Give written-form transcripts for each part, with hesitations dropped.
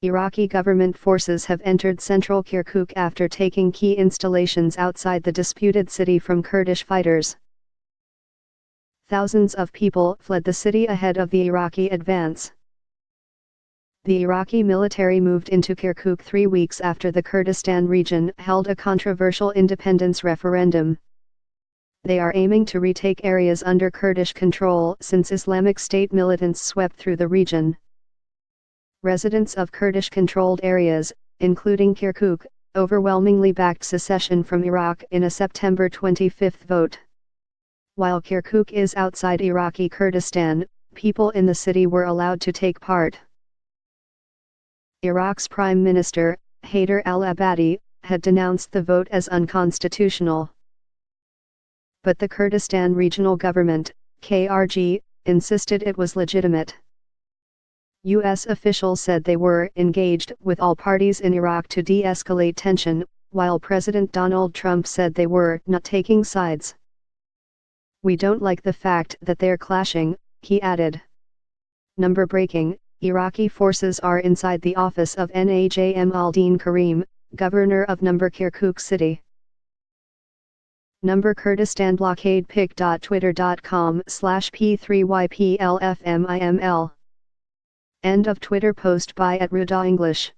Iraqi government forces have entered central Kirkuk after taking key installations outside the disputed city from Kurdish fighters. Thousands of people fled the city ahead of the Iraqi advance. The Iraqi military moved into Kirkuk 3 weeks after the Kurdistan region held a controversial independence referendum. They are aiming to retake areas under Kurdish control since Islamic State militants swept through the region. Residents of Kurdish-controlled areas, including Kirkuk, overwhelmingly backed secession from Iraq in a September 25 vote. While Kirkuk is outside Iraqi Kurdistan, people in the city were allowed to take part. Iraq's Prime Minister, Haider al-Abadi, had denounced the vote as unconstitutional. But the Kurdistan Regional Government, KRG, insisted it was legitimate. U.S. officials said they were engaged with all parties in Iraq to de-escalate tension, while President Donald Trump said they were not taking sides. "We don't like the fact that they're clashing," he added. Number breaking: Iraqi forces are inside the office of Najm al-Din Karim, governor of Kirkuk city. Kurdistan blockade pic.twitter.com/p3yplfmiml. End of Twitter post by @RudaEnglish.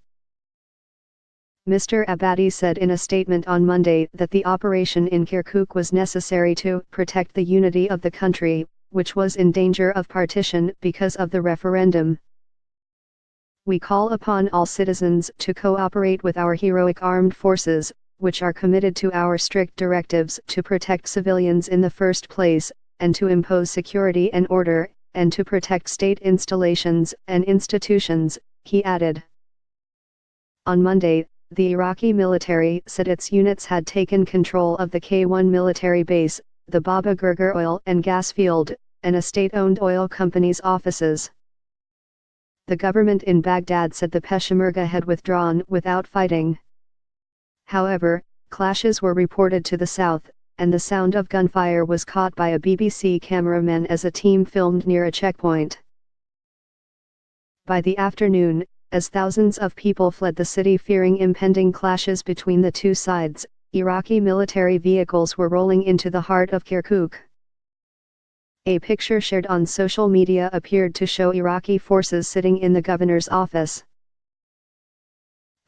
Mr. Abadi said in a statement on Monday that the operation in Kirkuk was necessary to protect the unity of the country, which was in danger of partition because of the referendum. "We call upon all citizens to cooperate with our heroic armed forces, which are committed to our strict directives to protect civilians in the first place, and to impose security and order, and to protect state installations and institutions," he added. On Monday, the Iraqi military said its units had taken control of the K1 military base, the Baba Gurgur oil and gas field, and a state-owned oil company's offices. The government in Baghdad said the Peshmerga had withdrawn without fighting. However, clashes were reported to the south, and the sound of gunfire was caught by a BBC cameraman as a team filmed near a checkpoint. By the afternoon, as thousands of people fled the city fearing impending clashes between the two sides, Iraqi military vehicles were rolling into the heart of Kirkuk. A picture shared on social media appeared to show Iraqi forces sitting in the governor's office.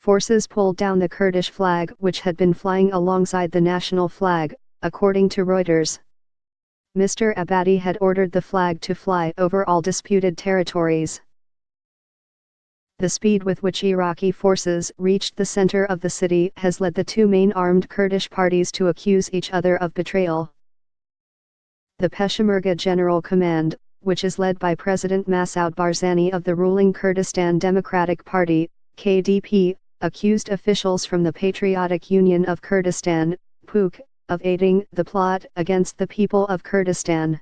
Forces pulled down the Kurdish flag which had been flying alongside the national flag, according to Reuters. Mr. Abadi had ordered the flag to fly over all disputed territories. The speed with which Iraqi forces reached the center of the city has led the two main armed Kurdish parties to accuse each other of betrayal. The Peshmerga General Command, which is led by President Masoud Barzani of the ruling Kurdistan Democratic Party, KDP, accused officials from the Patriotic Union of Kurdistan, PUK, of aiding the plot against the people of Kurdistan.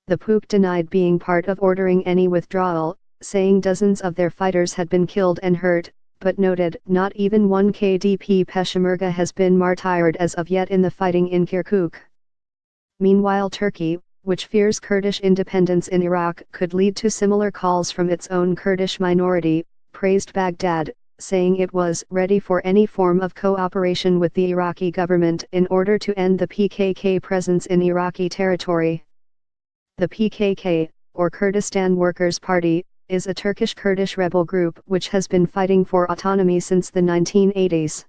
The PUK denied being part of ordering any withdrawal, saying dozens of their fighters had been killed and hurt, but noted not even one KDP Peshmerga has been martyred as of yet in the fighting in Kirkuk. Meanwhile, Turkey, which fears Kurdish independence in Iraq could lead to similar calls from its own Kurdish minority, praised Baghdad, saying it was ready for any form of cooperation with the Iraqi government in order to end the PKK presence in Iraqi territory. The PKK, or Kurdistan Workers' Party, is a Turkish Kurdish rebel group which has been fighting for autonomy since the 1980s.